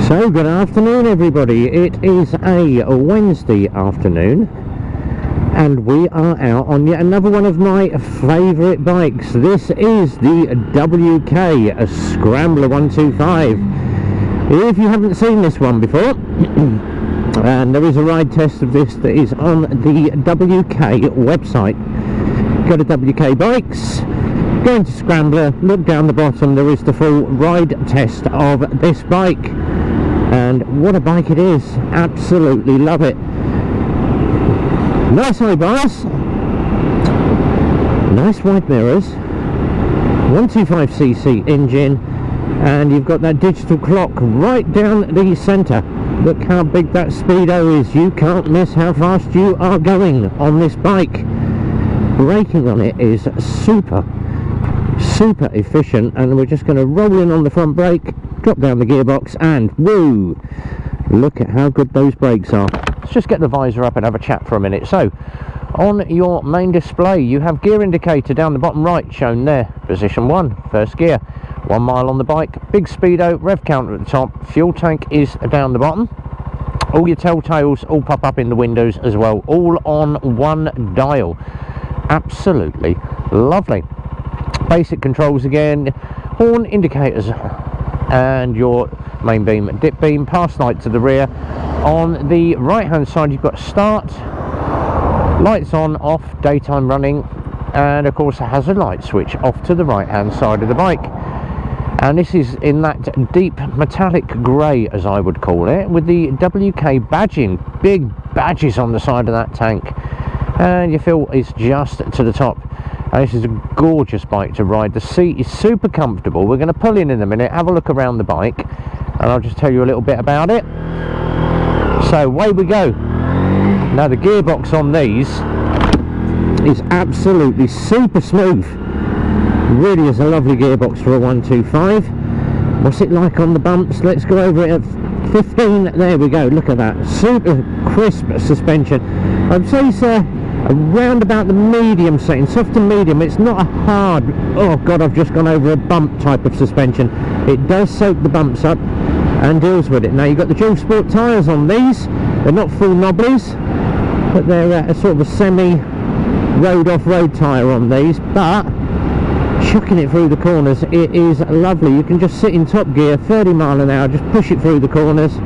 So good afternoon everybody, it is a Wednesday afternoon and we are out on yet another one of my favourite bikes. This is the WK Scrambler 125. If you haven't seen this one before, and there is a ride test of this that is on the WK website. Go to WK Bikes, go into Scrambler, look down the bottom, there is the full ride test of this bike. And what a bike it is, absolutely love it. Nice high bars, nice wide mirrors, 125cc engine, and you've got that digital clock right down the centre. Look how big that speedo is, you can't miss how fast you are going on this bike. Braking on it is super efficient, and we're just going to roll in on the front brake, drop down the gearbox, and woo, look at how good those brakes are. Let's just get the visor up and have a chat for a minute. So on your main display you have gear indicator down the bottom right shown there, position 1, first gear, 1 mile on the bike, big speedo, rev counter at the top, fuel tank is down the bottom, all your telltales all pop up in the windows as well, all on one dial. Absolutely lovely. Basic controls again, horn, indicators, and your main beam, dip beam, pass light to the rear. On the right hand side you've got start, lights on, off, daytime running, and of course a hazard light switch off to the right hand side of the bike. And this is in that deep metallic grey, as I would call it, with the WK badging, big badges on the side of that tank, and your fuel is just to the top. And this is a gorgeous bike to ride. The seat is super comfortable. We're going to pull in a minute, have a look around the bike, and I'll just tell you a little bit about it. So away we go. Now the gearbox on these is absolutely super smooth. Really is a lovely gearbox for a 125. What's it like on the bumps? Let's go over it at 15. There we go, look at that, super crisp suspension. I'd say it's around about the medium setting, soft to medium. It's not a hard, oh god I've just gone over a bump type of suspension. It does soak the bumps up and deals with it. Now you've got the dual sport tyres on these. They're not full knobblies, but they're a sort of a semi road off-road tyre on these, but chucking it through the corners, it is lovely. You can just sit in top gear, 30 mile an hour, just push it through the corners,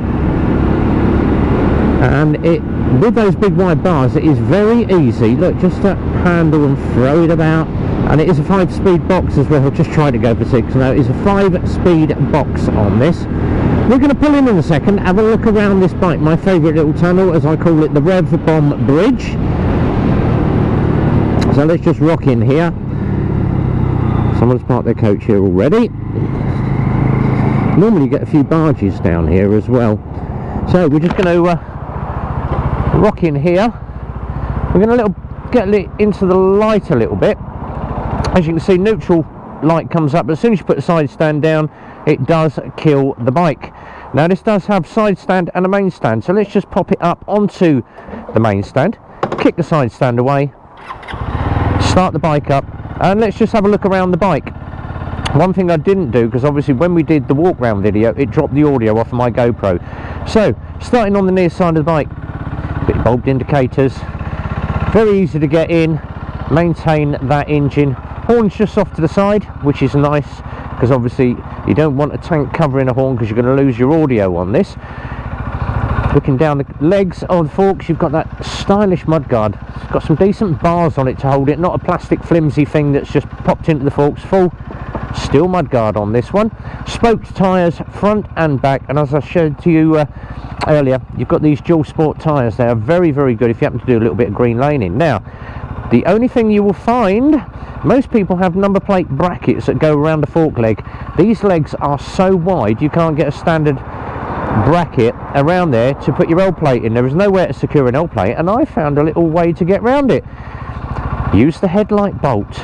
and it, with those big wide bars, it is very easy. Look, just to handle and throw it about. And it is a 5-speed box as well. I'll just try to go for 6 now. It's a 5-speed box on this. We're going to pull in a second, have a look around this bike, my favourite little tunnel, as I call it, the Rev Bomb Bridge. So let's just rock in here. Someone's parked their coach here already. Normally you get a few barges down here as well. So we're just going to rock in here. We're going to get into the light a little bit. As you can see, neutral light comes up, but as soon as you put the side stand down, it does kill the bike. Now this does have side stand and a main stand, so let's just pop it up onto the main stand, kick the side stand away, start the bike up, and let's just have a look around the bike. One thing I didn't do, because obviously when we did the walk round video, it dropped the audio off of my GoPro. So starting on the near side of the bike, bit of bulbed indicators, very easy to get in, maintain that engine. Horns just off to the side, which is nice, because obviously you don't want a tank covering a horn because you're going to lose your audio on this. Looking down the legs of the forks, you've got that stylish mudguard. It's got some decent bars on it to hold it, not a plastic flimsy thing that's just popped into the forks. Full steel mudguard on this one. Spoked tyres front and back, and as I showed to you earlier, you've got these dual sport tyres. They are very good if you happen to do a little bit of green laning. Now the only thing you will find, most people have number plate brackets that go around the fork leg. These legs are so wide you can't get a standard bracket around there to put your L plate in. There is nowhere to secure an L plate, and I found a little way to get around it. Use the headlight bolt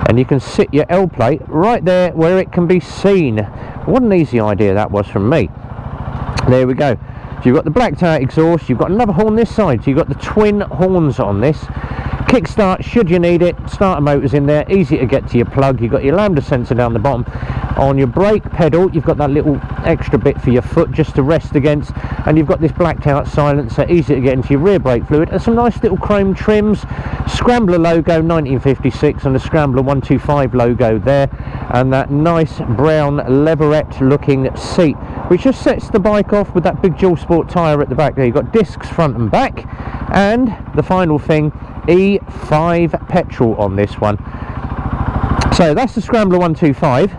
and you can sit your L plate right there where it can be seen. What an easy idea that was from me. There we go. So you've got the blacked out exhaust, you've got another horn this side, so you've got the twin horns on this. Kickstart should you need it. Starter motor's in there, easy to get to your plug. You've got your lambda sensor down the bottom. On your brake pedal you've got that little extra bit for your foot just to rest against, and you've got this blacked out silencer, easy to get into your rear brake fluid, and some nice little chrome trims. Scrambler logo 1956 and the Scrambler 125 logo there, and that nice brown leatherette looking seat which just sets the bike off with that big dual sport tyre at the back there. You've got discs front and back, and the final thing, E5 petrol on this one. So that's the Scrambler 125.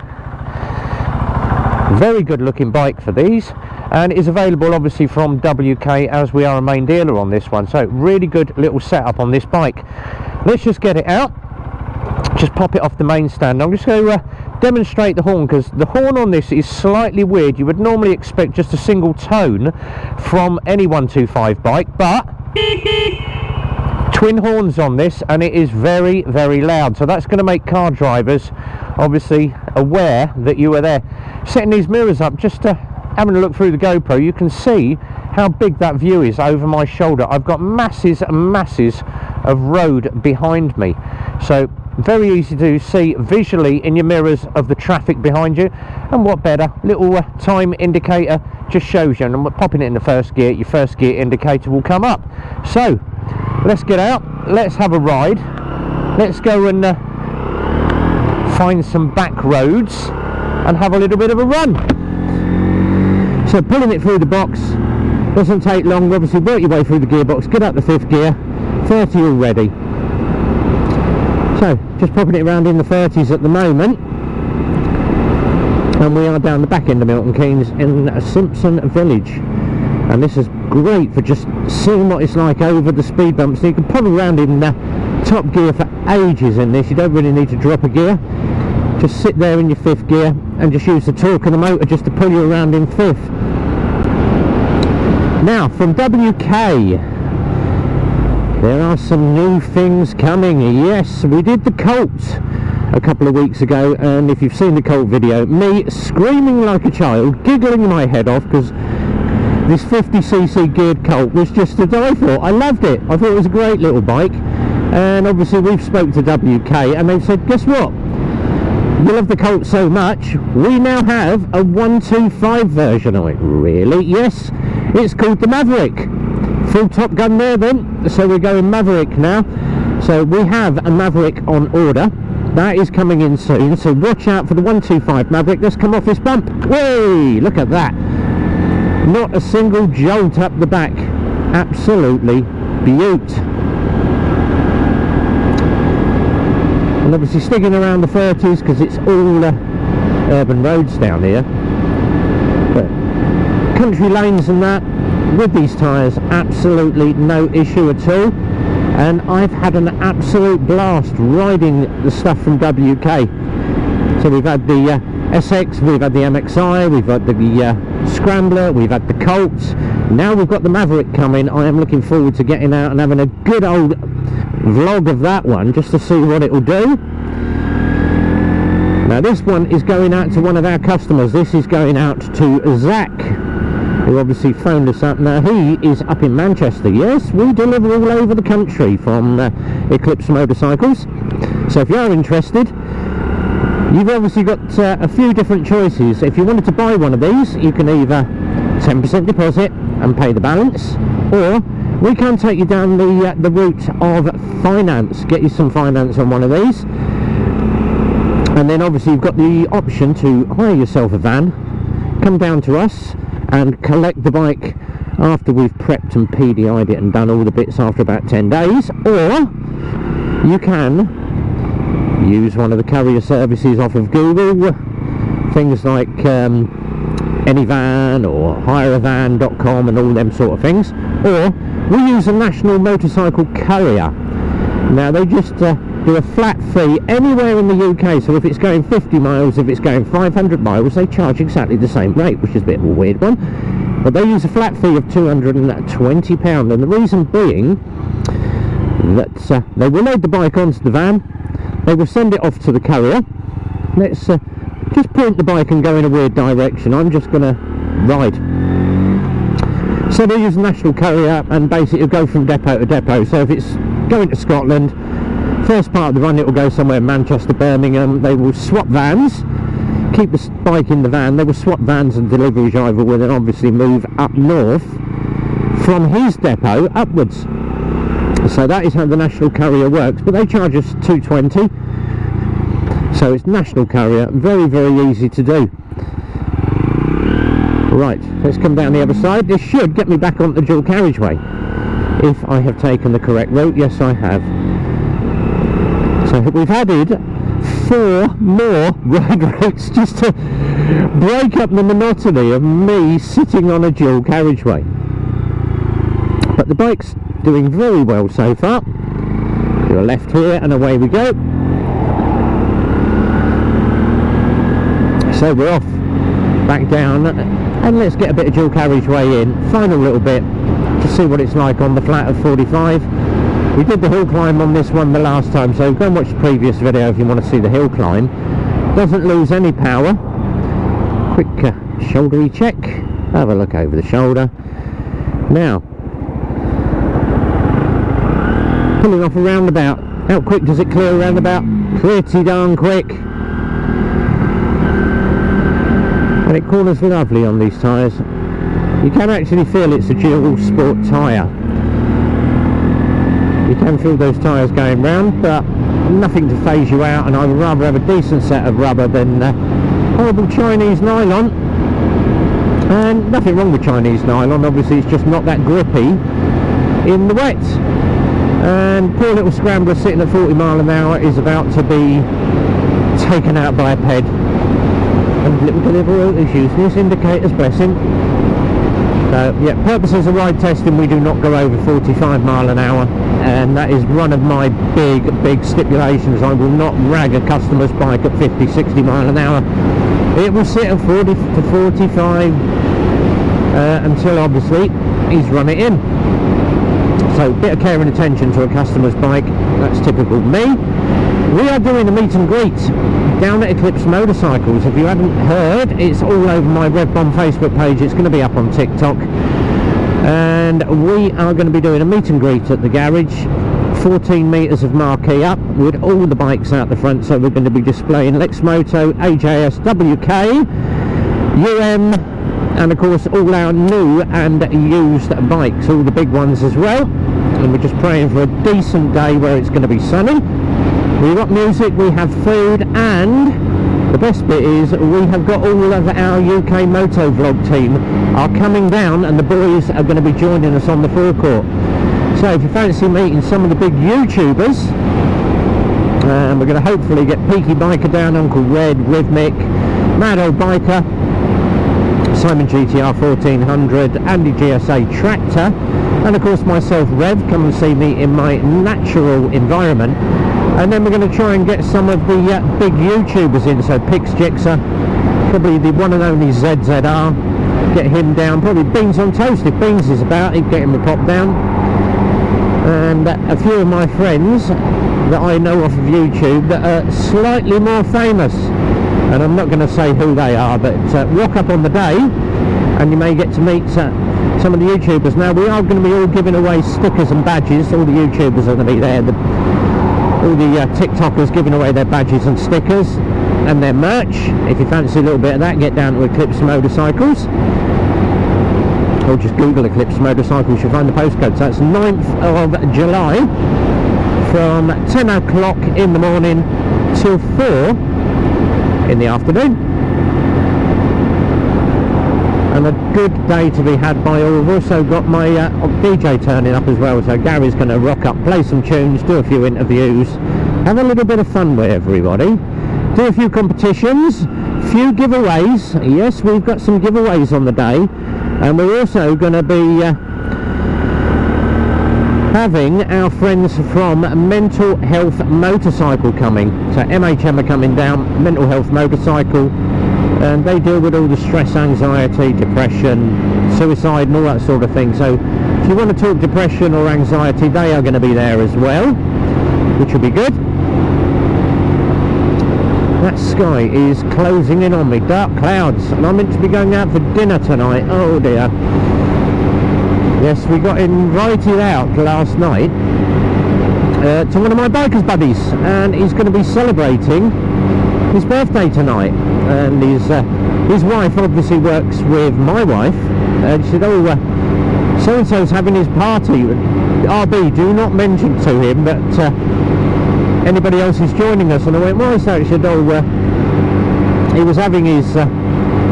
Very good looking bike for these, and it is available obviously from WK, as we are a main dealer on this one. So really good little setup on this bike. Let's just get it out, just pop it off the main stand. I'm just going to demonstrate the horn, because the horn on this is slightly weird. You would normally expect just a single tone from any 125 bike, but twin horns on this, and it is very, very loud. So that's going to make car drivers obviously aware that you are there. Setting these mirrors up, just having a look through the GoPro, you can see how big that view is over my shoulder. I've got masses and masses of road behind me, so very easy to see visually in your mirrors of the traffic behind you. And what better, little time indicator just shows you, and I'm popping it in the first gear, your first gear indicator will come up. So let's get out, let's have a ride, let's go and find some back roads and have a little bit of a run. So pulling it through the box doesn't take long. Obviously work your way through the gearbox, get up the 5th gear, 30 already. So just popping it around in the 30s at the moment, and we are down the back end of Milton Keynes in Simpson Village, and this is great for just seeing what it's like over the speed bumps. So you can pull around in top gear for ages in this. You don't really need to drop a gear, just sit there in your 5th gear and just use the torque of the motor just to pull you around in 5th. Now from WK, there are some new things coming. Yes, we did the Colt a couple of weeks ago, and if you've seen the Colt video, me screaming like a child, giggling my head off, because this 50cc geared Colt was just to die for. I loved it. I thought it was a great little bike, and obviously we've spoke to WK and they've said, guess what, you love the Colt so much, we now have a 125 version of it. Really? Yes, it's called the Maverick. Full Top Gun there then, so we're going Maverick now. So we have a Maverick on order, that is coming in soon, so watch out for the 125 Maverick. Let's come off this bump. Whey, look at that, not a single jolt up the back, absolutely beaut. And obviously sticking around the 30s because it's all urban roads down here, but country lanes and that, with these tyres, absolutely no issue at all. And I've had an absolute blast riding the stuff from WK. So we've had the SX, we've had the MXI, we've had the Scrambler, we've had the Colts, now we've got the Maverick coming. I am looking forward to getting out and having a good old vlog of that one, just to see what it will do. Now this one is going out to one of our customers. This is going out to Zach, who obviously phoned us up. Now he is up in Manchester. Yes, we deliver all over the country from Eclipse motorcycles. So if you are interested, you've obviously got a few different choices. If you wanted to buy one of these, you can either 10% deposit and pay the balance, or we can take you down the route of finance, get you some finance on one of these, and then obviously you've got the option to hire yourself a van, come down to us and collect the bike after we've prepped and PDI'd it and done all the bits after about 10 days, or you can use one of the carrier services off of Google, things like Anyvan or hireavan.com and all them sort of things, or we use a national motorcycle carrier. Now they just do a flat fee anywhere in the UK, so if it's going 50 miles, if it's going 500 miles, they charge exactly the same rate, which is a bit of a weird one, but they use a flat fee of £220, and the reason being that they will load the bike onto the van, they will send it off to the carrier. Let's just point the bike and go in a weird direction. I'm just going to ride. So they use a national carrier and basically go from depot to depot. So if it's going to Scotland, First part of the run it will go somewhere Manchester, Birmingham. They will swap vans, keep the bike in the van. They will swap vans and delivery driver will then obviously move up north from his depot upwards. So that is how the national carrier works, but they charge us $2.20. So it's national carrier, very, very easy to do. Right, let's come down the other side. This should get me back on the dual carriageway if I have taken the correct route. Yes, I have. So we've added 4 more road routes just to break up the monotony of me sitting on a dual carriageway. But the bike's doing very well so far. To the left here and away we go. So we're off back down and let's get a bit of dual carriageway in. Final little bit to see what it's like on the flat of 45. We did the hill climb on this one the last time, so go and watch the previous video if you want to see the hill climb. Doesn't lose any power. Quick shouldery check. Have a look over the shoulder. Now, pulling off a roundabout. How quick does it clear a roundabout? Pretty darn quick. And it corners lovely on these tyres. You can actually feel it's a dual sport tyre. You can feel those tyres going round, but nothing to phase you out, and I would rather have a decent set of rubber than horrible Chinese nylon. And nothing wrong with Chinese nylon, obviously it's just not that grippy in the wet. And poor little Scrambler sitting at 40 mile an hour is about to be taken out by a ped. And little delivery issues, this indicators, bless him. So yeah, purposes of ride testing we do not go over 45 mile an hour, and that is one of my big stipulations. I will not rag a customer's bike at 50-60 mile an hour. It will sit at 40 to 45 until obviously he's run it in. So bit of care and attention to a customer's bike, that's typical me. We are doing a meet and greet down at Eclipse Motorcycles. If you haven't heard, it's all over my RevBomb Facebook page. It's going to be up on TikTok. And we are going to be doing a meet and greet at the garage. 14 metres of marquee up with all the bikes out the front. So we're going to be displaying Lexmoto, AJS, WK, UM, and of course all our new and used bikes, all the big ones as well. And we're just praying for a decent day where it's going to be sunny. We've got music, we have food, and the best bit is we have got all of our UK Motovlog team are coming down, and the boys are going to be joining us on the forecourt. So if you fancy meeting some of the big YouTubers, we're going to hopefully get Peaky Biker down, Uncle Red, Rhythmic, Mad Old Biker, Simon GTR 1400, Andy GSA Tractor, and of course myself, Rev. Come and see me in my natural environment. And then we're going to try and get some of the big YouTubers in, so Pix Jixer, probably the one and only ZZR, get him down, probably Beans on Toast, if Beans is about, he'd get him to pop down. And a few of my friends that I know off of YouTube that are slightly more famous, and I'm not going to say who they are, but rock up on the day and you may get to meet some of the YouTubers. Now we are going to be all giving away stickers and badges. All the YouTubers are going to be there, all the TikTokers giving away their badges and stickers and their merch. If you fancy a little bit of that, get down to Eclipse Motorcycles, or just Google Eclipse Motorcycles, you'll find the postcode. So that's 9th of July from 10 o'clock in the morning till 4 in the afternoon. And a good day to be had by all. We've also got my DJ turning up as well, so Gary's going to rock up, play some tunes, do a few interviews, have a little bit of fun with everybody, do a few competitions, few giveaways. Yes, we've got some giveaways on the day, and we're also going to be having our friends from Mental Health Motorcycle coming. So MHM are coming down, Mental Health Motorcycle, and they deal with all the stress, anxiety, depression, suicide and all that sort of thing. So if you want to talk depression or anxiety, they are going to be there as well, which will be good. That sky is closing in on me, dark clouds, and I'm meant to be going out for dinner tonight. Oh dear. Yes, we got invited out last night to one of my bikers buddies, and he's going to be celebrating his birthday tonight. And his wife obviously works with my wife, and she said, oh, so-and-so's having his party. RB, do not mention to him that anybody else is joining us. And I went, why is that? She said, oh, he was having his,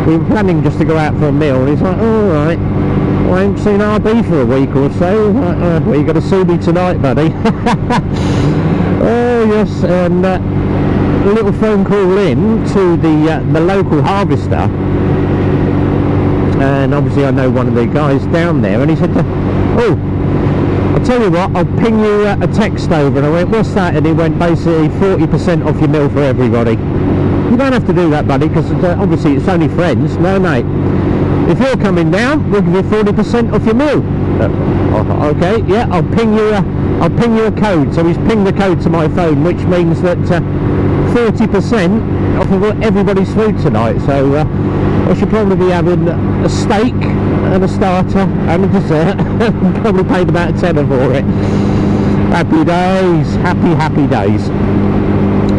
we were planning just to go out for a meal. And he's like, oh, all right, well, I haven't seen RB for a week or so. Like, well, you got to sue me tonight, buddy. Oh, yes, and a little phone call in to the local harvester. And obviously I know one of the guys down there, and he said, oh, I'll tell you what, I'll ping you a text over. And I went, what's that? And he went, basically 40% off your meal for everybody. You don't have to do that, buddy, because obviously it's only friends. No, mate, if you're coming down, we'll give you 40% off your meal. Okay, yeah, I'll ping you a code. So he's pinged the code to my phone, which means that 40% off of everybody's food tonight. So I should probably be having a steak and a starter and a dessert. Probably paid about a tenner for it. Happy days, happy days.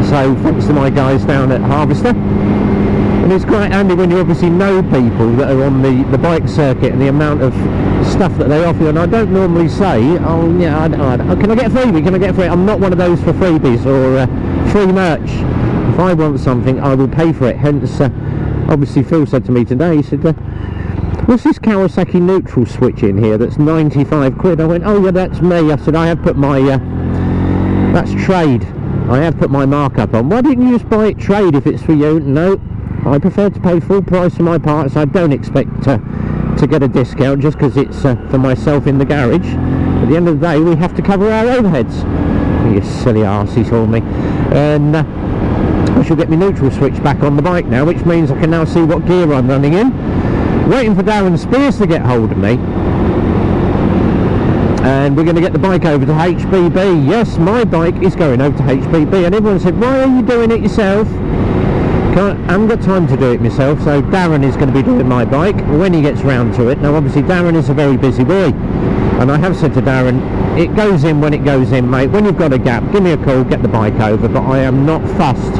So thanks to my guys down at Harvester. And it's quite handy when you obviously know people that are on the bike circuit and the amount of stuff that they offer you. And I don't normally say, oh yeah, can I get a freebie? Can I get a freebie? I'm not one of those for freebies or free merch. If I want something, I will pay for it. Hence, obviously Phil said to me today, he said, what's this Kawasaki neutral switch in here that's 95 quid? I went, oh yeah, that's me. I said, I have put my, that's trade. I have put my markup on. Why didn't you just buy it trade if it's for you? No, I prefer to pay full price for my parts. I don't expect to get a discount just because it's for myself in the garage. At the end of the day, we have to cover our overheads. You silly arse, he told me. And I shall get my neutral switch back on the bike now, which means I can now see what gear I'm running in. Waiting for Darren Spears to get hold of me, and we're going to get the bike over to HBB. Yes, my bike is going over to HBB, and everyone said, why are you doing it yourself? I haven't got time to do it myself, so Darren is going to be doing my bike when he gets round to it. Now obviously Darren is a very busy boy, and I have said to Darren, it goes in when it goes in, mate. When you've got a gap, give me a call, get the bike over. But I am not fussed,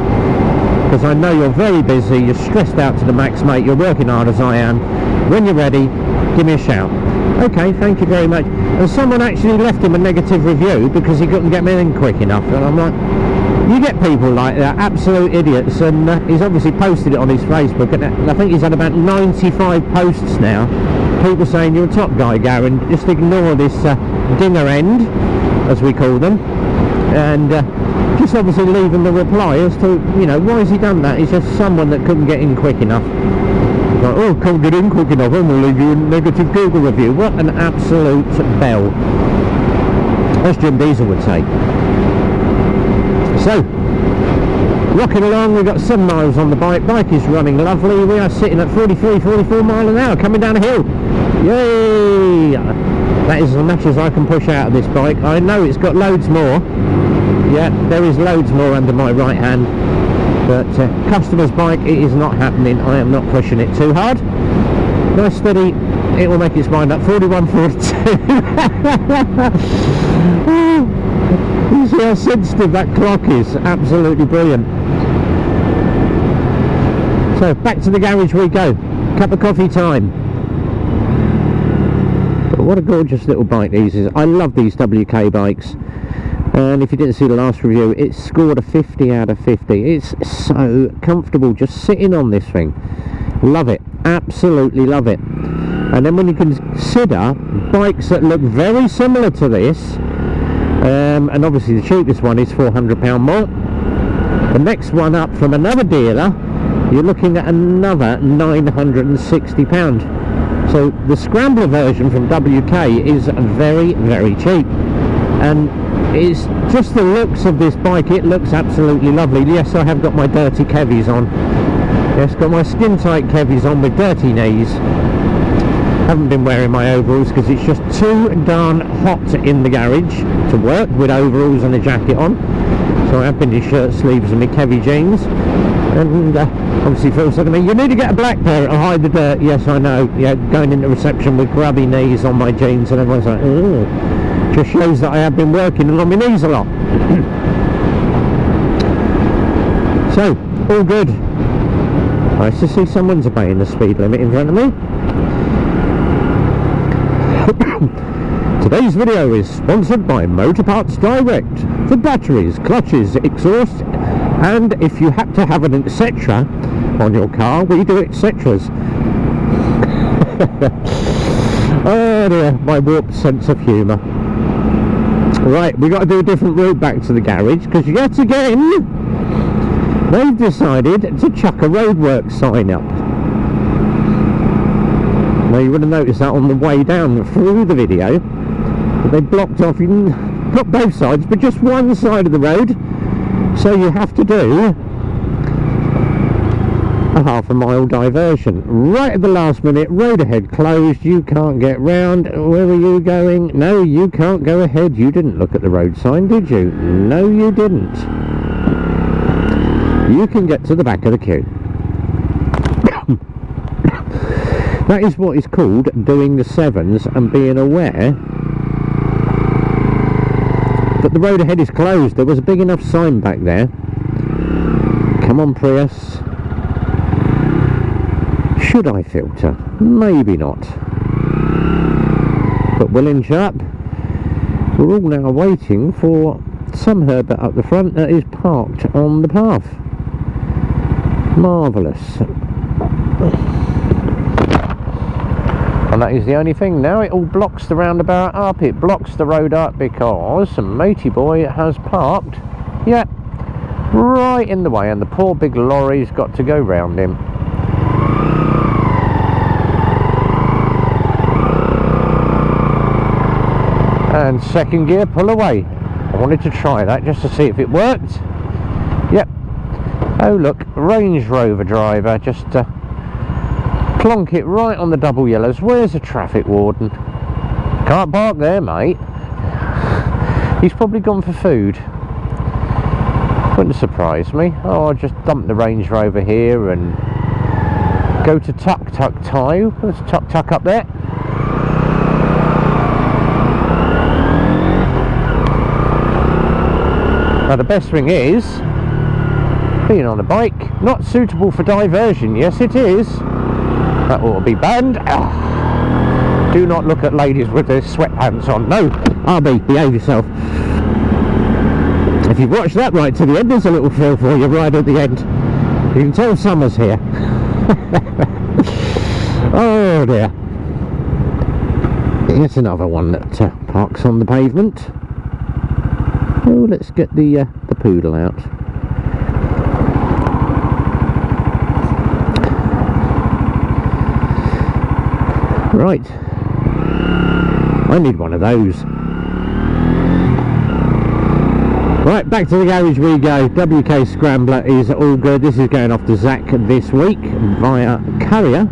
because I know you're very busy, you're stressed out to the max, mate, you're working hard as I am. When you're ready, give me a shout. Okay, thank you very much. And someone actually left him a negative review because he couldn't get me in quick enough. And I'm like, you get people like that, absolute idiots. And he's obviously posted it on his Facebook, and I think he's had about 95 posts now. People saying, you're a top guy, Garen, just ignore this dinger end, as we call them. And just obviously leaving the reply as to, you know, why has he done that? It's just someone that couldn't get in quick enough. Like, oh, can't get in quick enough, I'm going to leave you a negative Google review. What an absolute bell. As Jim Diesel would say. So, rocking along, we've got 7 miles on the bike. Bike is running lovely. We are sitting at 44 mile an hour, coming down a hill. Yay! That is as much as I can push out of this bike. I know it's got loads more. Yeah, there is loads more under my right hand. But customer's bike, it is not happening. I am not pushing it too hard. Nice steady, it will make its mind up. 41, 42. You see how sensitive that clock is. Absolutely brilliant. So back to the garage we go. Cup of coffee time. But what a gorgeous little bike these is. I love these WK bikes. And if you didn't see the last review, it scored a 50 out of 50. It's so comfortable just sitting on this thing. Love it, absolutely love it. And then when you consider bikes that look very similar to this, and obviously the cheapest one is £400 more, the next one up from another dealer, you're looking at another £960. So the Scrambler version from WK is very, very cheap. And it's just the looks of this bike, it looks absolutely lovely. Yes, I have got my dirty kevies on. Yes, got my skin tight kevies on with dirty knees. Haven't been wearing my overalls because it's just too darn hot in the garage to work with overalls and a jacket on. So I have been in shirt sleeves and my kevy jeans. And obviously Phil said to me, you need to get a black pair to hide the dirt. Yes, I know. Yeah, going into reception with grubby knees on my jeans, and everyone's like, oh. Just shows that I have been working on my knees a lot. So, all good. Nice to see someone's obeying the speed limit in front of me. Today's video is sponsored by Motor Parts Direct for batteries, clutches, exhaust, and if you had to have an etc. on your car, we do etceteras. Oh dear, my warped sense of humour. Right, we got to do a different route back to the garage because yet again they've decided to chuck a roadworks sign up. Now you would have noticed that on the way down through the video, that they blocked off, not both sides, but just one side of the road, so you have to do a half-a-mile diversion. Right at the last minute, road ahead closed, you can't get round. Where are you going? No, you can't go ahead. You didn't look at the road sign, did you? No, you didn't. You can get to the back of the queue. That is what is called doing the sevens and being aware that the road ahead is closed. There was a big enough sign back there. Come on, Prius. Should I filter? Maybe not. But we'll inch up. We're all now waiting for some Herbert up the front that is parked on the path. Marvellous. And that is the only thing now. It all blocks the roundabout up. It blocks the road up because some matey boy has parked, yeah, right in the way, and the poor big lorry's got to go round him. And second gear, pull away. I wanted to try that just to see if it worked. Yep. Oh look, Range Rover driver just plonk it right on the double yellows. Where's the traffic warden? Can't park there, mate. He's probably gone for food. Wouldn't surprise me. Oh, I'll just dump the Range Rover here and go to Tuk Tuk Tie. There's Tuk Tuk up there. Now the best thing is, being on a bike, not suitable for diversion. Yes it is. That ought to be banned. Ugh. Do not look at ladies with their sweatpants on. No. RB, behave yourself. If you've watched that right to the end, there's a little feel for you right at the end. You can tell summer's here. Oh dear. Here's another one that parks on the pavement. Oh, let's get the poodle out. Right, I need one of those. Right, back to the garage we go. WK Scrambler is all good. This is going off to Zach this week via carrier.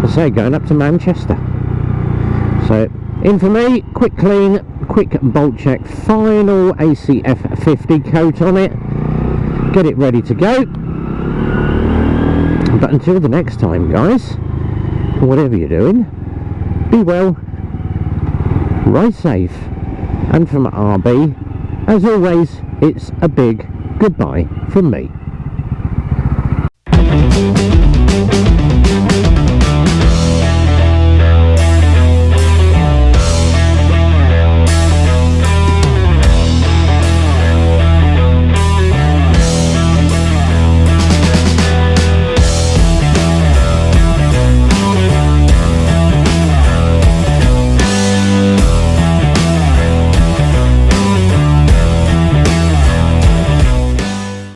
I say going up to Manchester. So, in for me, quick clean, quick bolt check, final ACF 50 coat on it. Get it ready to go. But until the next time, guys, whatever you're doing, be well, ride safe, and from RB, as always, it's a big goodbye from me.